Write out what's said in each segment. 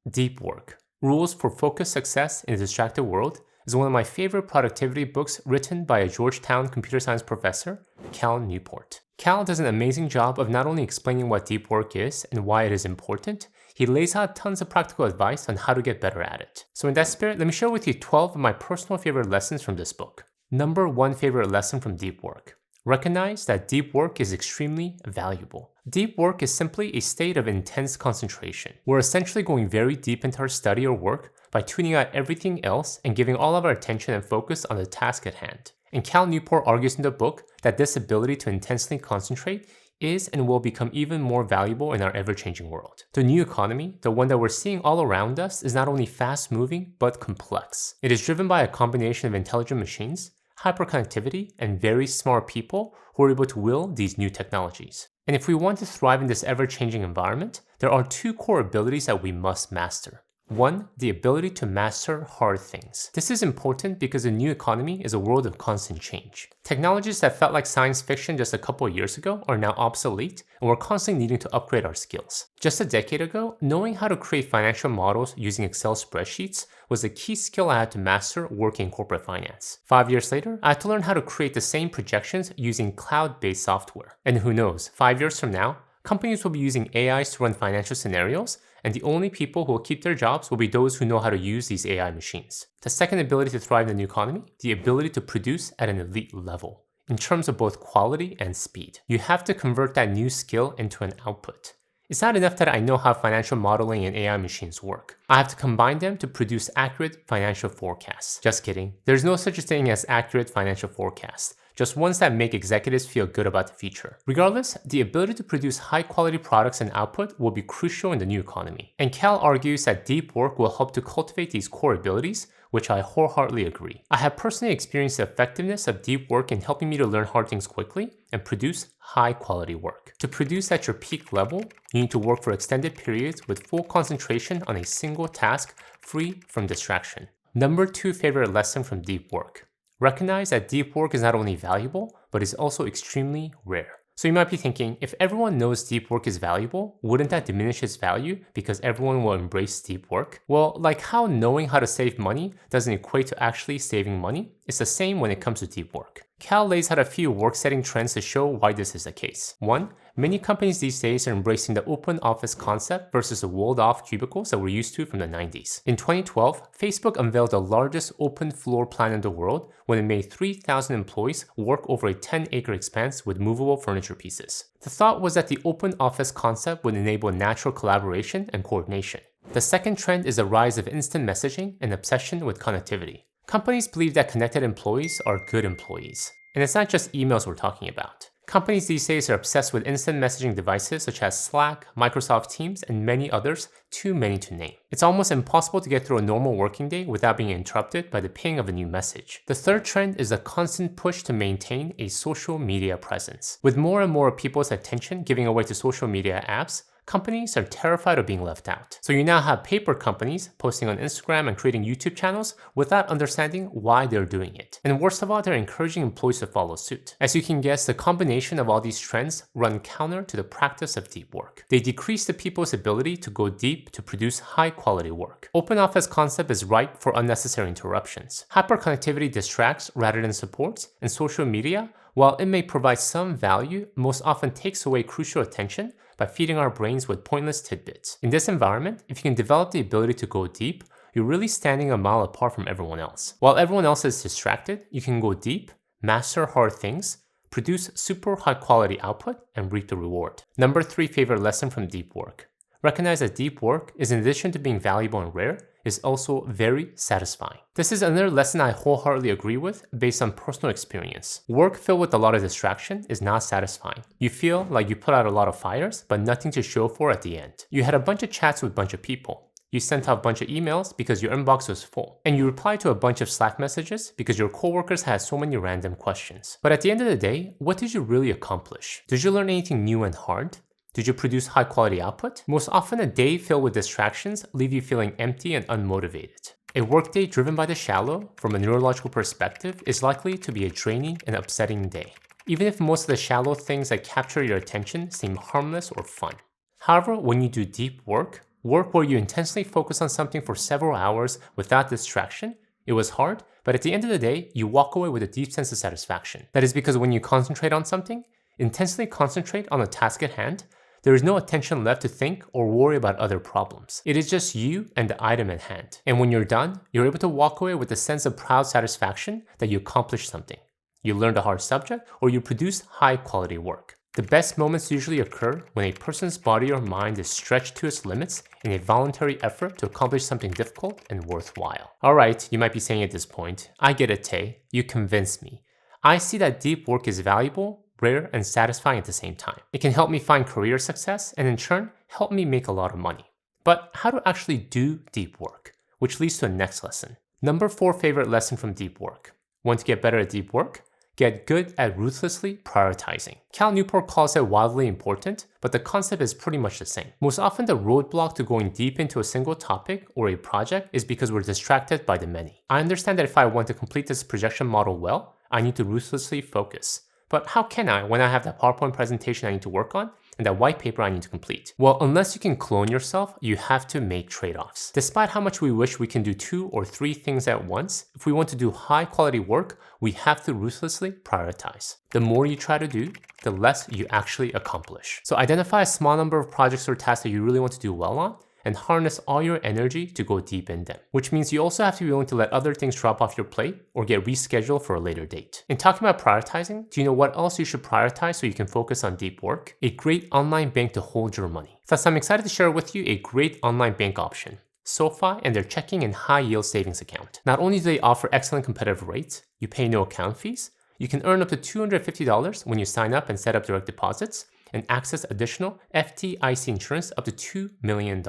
Deep Work: Rules for Focused Success in a Distracted World is one of my favorite productivity books written by a Georgetown computer science professor, Cal Newport. Cal does an amazing job of not only explaining what deep work is and why it is important, he lays out tons of practical advice on how to get better at it. So in that spirit, let me share with you 12 of my personal favorite lessons from this book. Number 1 favorite lesson from deep work: recognize that deep work is extremely valuable. Deep work is simply a state of intense concentration. We're essentially going very deep into our study or work by tuning out everything else and giving all of our attention and focus on the task at hand. And Cal Newport argues in the book that this ability to intensely concentrate is and will become even more valuable in our ever-changing world. The new economy, the one that we're seeing all around us, is not only fast-moving, but complex. It is driven by a combination of intelligent machines, hyperconnectivity, and very smart people who are able to will these new technologies. And if we want to thrive in this ever-changing environment, there are 2 core abilities that we must master. 1, the ability to master hard things. This is important because the new economy is a world of constant change. Technologies that felt like science fiction just a couple of years ago are now obsolete, and we're constantly needing to upgrade our skills. Just a decade ago, knowing how to create financial models using Excel spreadsheets was a key skill I had to master working in corporate finance. 5 years later, I had to learn how to create the same projections using cloud-based software. And who knows, 5 years from now, companies will be using AIs to run financial scenarios, and the only people who will keep their jobs will be those who know how to use these AI machines. The second ability to thrive in the new economy: the ability to produce at an elite level, in terms of both quality and speed. You have to convert that new skill into an output. It's not enough that I know how financial modeling and AI machines work. I have to combine them to produce accurate financial forecasts. Just kidding. There's no such thing as accurate financial forecasts, just ones that make executives feel good about the future. Regardless, the ability to produce high-quality products and output will be crucial in the new economy. And Cal argues that deep work will help to cultivate these core abilities, which I wholeheartedly agree. I have personally experienced the effectiveness of deep work in helping me to learn hard things quickly and produce high-quality work. To produce at your peak level, you need to work for extended periods with full concentration on a single task, free from distraction. Number 2 favorite lesson from deep work: recognize that deep work is not only valuable, but is also extremely rare. So you might be thinking, if everyone knows deep work is valuable, wouldn't that diminish its value because everyone will embrace deep work? Well, like how knowing how to save money doesn't equate to actually saving money, it's the same when it comes to deep work. Cal lays out a few work-setting trends to show why this is the case. 1, many companies these days are embracing the open office concept versus the walled-off cubicles that we're used to from the 90s. In 2012, Facebook unveiled the largest open floor plan in the world when it made 3,000 employees work over a 10-acre expanse with movable furniture pieces. The thought was that the open office concept would enable natural collaboration and coordination. The second trend is the rise of instant messaging and obsession with connectivity. Companies believe that connected employees are good employees. And it's not just emails we're talking about. Companies these days are obsessed with instant messaging devices such as Slack, Microsoft Teams, and many others, too many to name. It's almost impossible to get through a normal working day without being interrupted by the ping of a new message. The third trend is the constant push to maintain a social media presence. With more and more people's attention giving away to social media apps, companies are terrified of being left out. So you now have paper companies posting on Instagram and creating YouTube channels without understanding why they're doing it. And worst of all, they're encouraging employees to follow suit. As you can guess, the combination of all these trends run counter to the practice of deep work. They decrease the people's ability to go deep to produce high quality work. Open office concept is ripe for unnecessary interruptions. Hyperconnectivity distracts rather than supports, and social media, while it may provide some value, most often takes away crucial attention by feeding our brains with pointless tidbits. In this environment, if you can develop the ability to go deep, you're really standing a mile apart from everyone else. While everyone else is distracted, you can go deep, master hard things, produce super high quality output, and reap the reward. Number 3 favorite lesson from deep work: recognize that deep work is, in addition to being valuable and rare, is also very satisfying. This is another lesson I wholeheartedly agree with based on personal experience. Work filled with a lot of distraction is not satisfying. You feel like you put out a lot of fires, but nothing to show for at the end. You had a bunch of chats with a bunch of people. You sent out a bunch of emails because your inbox was full. And you replied to a bunch of Slack messages because your coworkers had so many random questions. But at the end of the day, what did you really accomplish? Did you learn anything new and hard? Did you produce high quality output? Most often, a day filled with distractions leave you feeling empty and unmotivated. A workday driven by the shallow, from a neurological perspective, is likely to be a draining and upsetting day, even if most of the shallow things that capture your attention seem harmless or fun. However, when you do deep work, Work where you intensely focus on something for several hours without distraction. It was hard, but at the end of the day, you walk away with a deep sense of satisfaction. That is because when you concentrate on something, intensely concentrate on the task at hand, there is no attention left to think or worry about other problems. It is just you and the item at hand. And when you're done, you're able to walk away with a sense of proud satisfaction that you accomplished something. You learned a hard subject or you produced high quality work. The best moments usually occur when a person's body or mind is stretched to its limits in a voluntary effort to accomplish something difficult and worthwhile. Alright, you might be saying at this point, I get it, Tay. You convinced me. I see that deep work is valuable, rare, and satisfying at the same time. It can help me find career success and in turn, help me make a lot of money. But how to actually do deep work? Which leads to the next lesson. Number 4 favorite lesson from deep work. Want to get better at deep work? Get good at ruthlessly prioritizing. Cal Newport calls it wildly important, but the concept is pretty much the same. Most often the roadblock to going deep into a single topic or a project is because we're distracted by the many. I understand that if I want to complete this projection model well, I need to ruthlessly focus. But how can I when I have that PowerPoint presentation I need to work on and that white paper I need to complete? Well, unless you can clone yourself, you have to make trade-offs. Despite how much we wish we can do 2 or 3 things at once, if we want to do high quality work, we have to ruthlessly prioritize. The more you try to do, the less you actually accomplish. So identify a small number of projects or tasks that you really want to do well on, and harness all your energy to go deep in them. Which means you also have to be willing to let other things drop off your plate or get rescheduled for a later date. In talking about prioritizing, do you know what else you should prioritize so you can focus on deep work? A great online bank to hold your money. Thus, I'm excited to share with you a great online bank option, SoFi and their checking and high yield savings account. Not only do they offer excellent competitive rates, you pay no account fees, you can earn up to $250 when you sign up and set up direct deposits, and access additional FDIC insurance up to $2 million.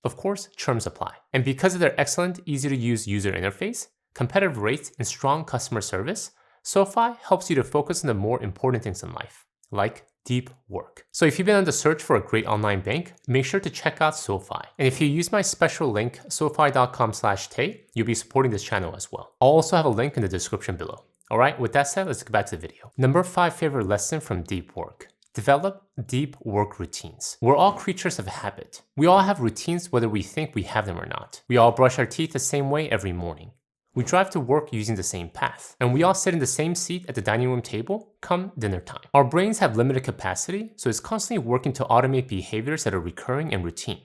Of course, terms apply. And because of their excellent, easy-to-use user interface, competitive rates, and strong customer service, SoFi helps you to focus on the more important things in life, like deep work. So if you've been on the search for a great online bank, make sure to check out SoFi. And if you use my special link, sofi.com/tay, you'll be supporting this channel as well. I'll also have a link in the description below. Alright, with that said, let's get back to the video. Number 5 favorite lesson from deep work. Develop deep work routines. We're all creatures of habit. We all have routines whether we think we have them or not. We all brush our teeth the same way every morning. We drive to work using the same path. And we all sit in the same seat at the dining room table come dinner time. Our brains have limited capacity, so it's constantly working to automate behaviors that are recurring and routine.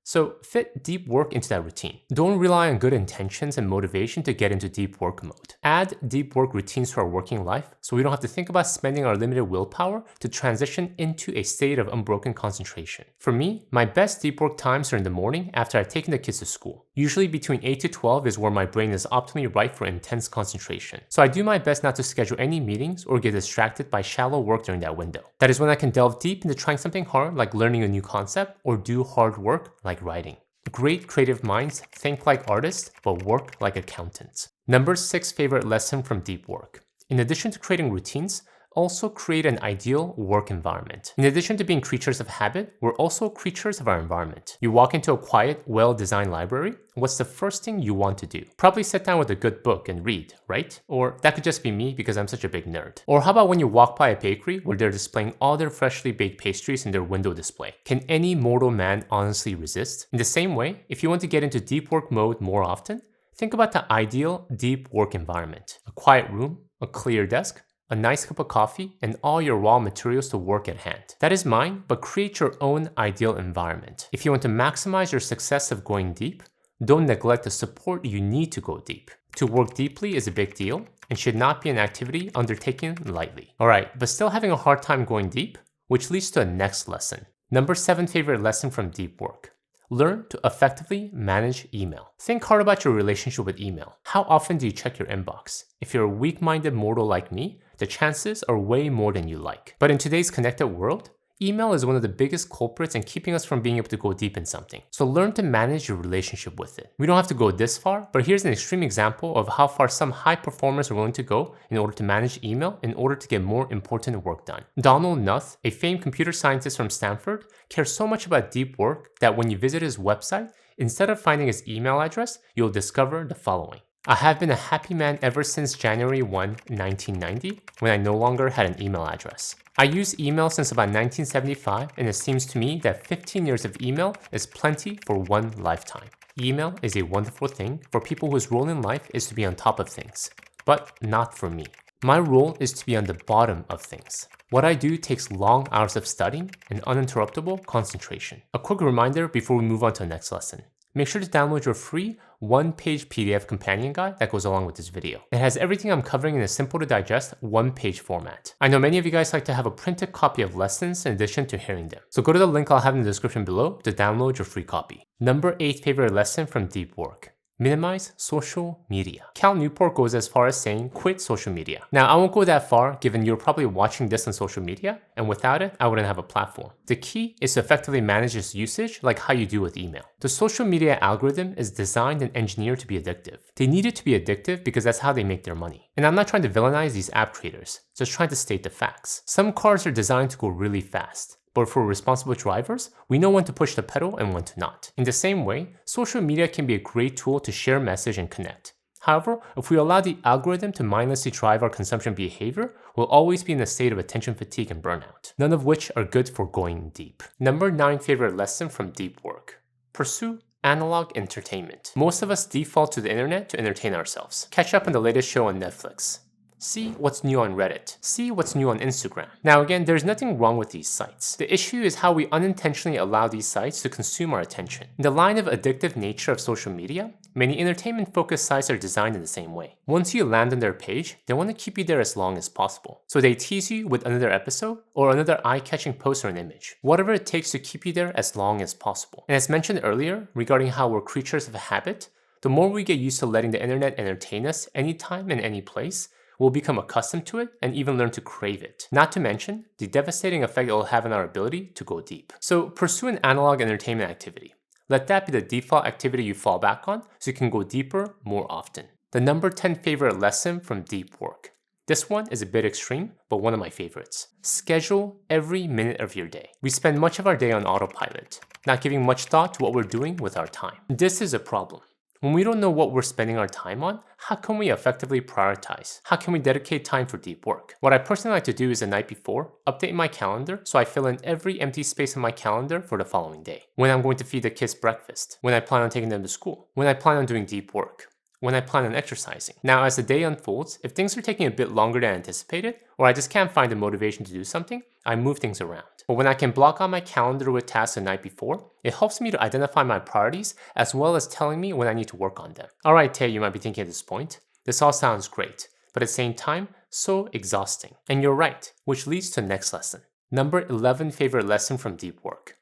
So fit deep work into that routine. Don't rely on good intentions and motivation to get into deep work mode. Add deep work routines to our working life so we don't have to think about spending our limited willpower to transition into a state of unbroken concentration. For me, my best deep work times are in the morning after I've taken the kids to school. Usually between 8 to 12 is where my brain is optimally right for intense concentration. So I do my best not to schedule any meetings or get distracted by shallow work during that window. That is when I can delve deep into trying something hard like learning a new concept or do hard work like writing. Great creative minds think like artists, but work like accountants. Number 6 favorite lesson from deep work. In addition to creating routines, also create an ideal work environment. In addition to being creatures of habit, we're also creatures of our environment. You walk into a quiet, well-designed library, what's the first thing you want to do? Probably sit down with a good book and read, right? Or that could just be me because I'm such a big nerd. Or how about when you walk by a bakery where they're displaying all their freshly baked pastries in their window display? Can any mortal man honestly resist? In the same way, if you want to get into deep work mode more often, think about the ideal deep work environment. A quiet room, a clear desk, a nice cup of coffee, and all your raw materials to work at hand. That is mine, but create your own ideal environment. If you want to maximize your success of going deep, don't neglect the support you need to go deep. To work deeply is a big deal and should not be an activity undertaken lightly. Alright, but still having a hard time going deep? Which leads to a next lesson. Number 7 favorite lesson from deep work. Learn to effectively manage email. Think hard about your relationship with email. How often do you check your inbox? If you're a weak-minded mortal like me, the chances are way more than you like. But in today's connected world, email is one of the biggest culprits in keeping us from being able to go deep in something. So learn to manage your relationship with it. We don't have to go this far, but here's an extreme example of how far some high performers are willing to go in order to manage email in order to get more important work done. Donald Knuth, a famed computer scientist from Stanford, cares so much about deep work that when you visit his website, instead of finding his email address, you'll discover the following: I have been a happy man ever since January 1, 1990, when I no longer had an email address. I use email since about 1975, and it seems to me that 15 years of email is plenty for one lifetime. Email is a wonderful thing for people whose role in life is to be on top of things, but not for me. My role is to be on the bottom of things. What I do takes long hours of studying and uninterruptible concentration. A quick reminder before we move on to the next lesson. Make sure to download your free one-page PDF companion guide that goes along with this video. It has everything I'm covering in a simple to digest one-page format. I know many of you guys like to have a printed copy of lessons in addition to hearing them. So go to the link I'll have in the description below to download your free copy. Number 8 favorite lesson from deep work. Minimize social media. Cal Newport goes as far as saying quit social media. Now, I won't go that far given you're probably watching this on social media, and without it, I wouldn't have a platform. The key is to effectively manage its usage like how you do with email. The social media algorithm is designed and engineered to be addictive. They need it to be addictive because that's how they make their money. And I'm not trying to villainize these app creators, just trying to state the facts. Some cars are designed to go really fast. But for responsible drivers, we know when to push the pedal and when to not. In the same way, social media can be a great tool to share message and connect. However, if we allow the algorithm to mindlessly drive our consumption behavior, we'll always be in a state of attention fatigue and burnout, none of which are good for going deep. Number 9 favorite lesson from deep work. Pursue analog entertainment. Most of us default to the internet to entertain ourselves. Catch up on the latest show on Netflix. See what's new on Reddit. See what's new on Instagram. Now again, there's nothing wrong with these sites. The issue is how we unintentionally allow these sites to consume our attention. In the line of addictive nature of social media, many entertainment-focused sites are designed in the same way. Once you land on their page, they want to keep you there as long as possible. So they tease you with another episode or another eye-catching post or an image. Whatever it takes to keep you there as long as possible. And as mentioned earlier, regarding how we're creatures of habit, the more we get used to letting the internet entertain us anytime and any place, we'll become accustomed to it and even learn to crave it. Not to mention the devastating effect it will have on our ability to go deep. So pursue an analog entertainment activity. Let that be the default activity you fall back on so you can go deeper more often. The number 10 favorite lesson from deep work. This one is a bit extreme, but one of my favorites. Schedule every minute of your day. We spend much of our day on autopilot, not giving much thought to what we're doing with our time. This is a problem. When we don't know what we're spending our time on, how can we effectively prioritize? How can we dedicate time for deep work? What I personally like to do is the night before, update my calendar so I fill in every empty space in my calendar for the following day. When I'm going to feed the kids breakfast, when I plan on taking them to school, when I plan on doing deep work, when I plan on exercising. Now, as the day unfolds, if things are taking a bit longer than anticipated, or I just can't find the motivation to do something, I move things around. But when I can block out my calendar with tasks the night before, it helps me to identify my priorities as well as telling me when I need to work on them. Alright, Tay, you might be thinking at this point, this all sounds great, but at the same time, so exhausting. And you're right, which leads to the next lesson. Number 11 favorite lesson from deep work.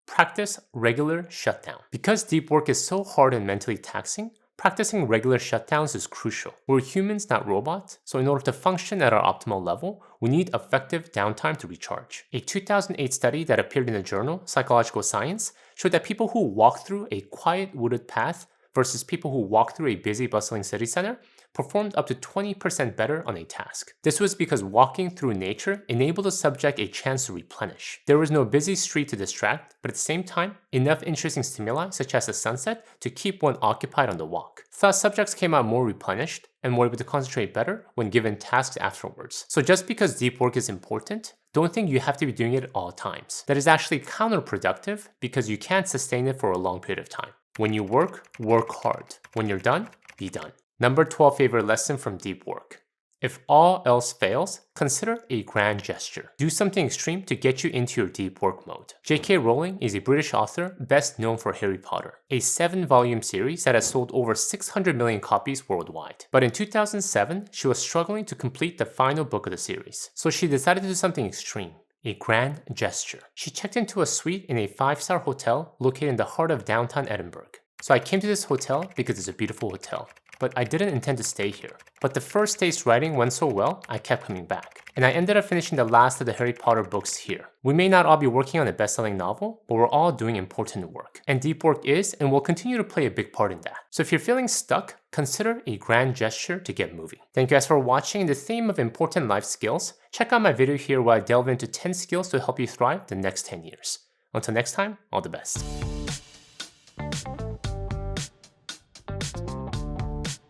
Practice regular shutdown. Because deep work is so hard and mentally taxing, practicing regular shutdowns is crucial. We're humans, not robots, so in order to function at our optimal level, we need effective downtime to recharge. A 2008 study that appeared in the journal Psychological Science showed that people who walk through a quiet wooded path versus people who walk through a busy bustling city center performed up to 20% better on a task. This was because walking through nature enabled the subject a chance to replenish. There was no busy street to distract, but at the same time, enough interesting stimuli such as the sunset to keep one occupied on the walk. Thus, subjects came out more replenished and were able to concentrate better when given tasks afterwards. So just because deep work is important, don't think you have to be doing it at all times. That is actually counterproductive because you can't sustain it for a long period of time. When you work, work hard. When you're done, be done. Number 12 favorite lesson from deep work. If all else fails, consider a grand gesture. Do something extreme to get you into your deep work mode. J.K. Rowling is a British author best known for Harry Potter, a 7-volume series that has sold over 600 million copies worldwide. But in 2007, she was struggling to complete the final book of the series, so she decided to do something extreme. A grand gesture. She checked into a suite in a 5-star hotel located in the heart of downtown Edinburgh. So I came to this hotel because it's a beautiful hotel, but I didn't intend to stay here. But the first day's writing went so well, I kept coming back. And I ended up finishing the last of the Harry Potter books here. We may not all be working on a best-selling novel, but we're all doing important work. And deep work is and will continue to play a big part in that. So if you're feeling stuck, consider a grand gesture to get moving. Thank you guys for watching the theme of important life skills. Check out my video here where I delve into 10 skills to help you thrive the next 10 years. Until next time, all the best.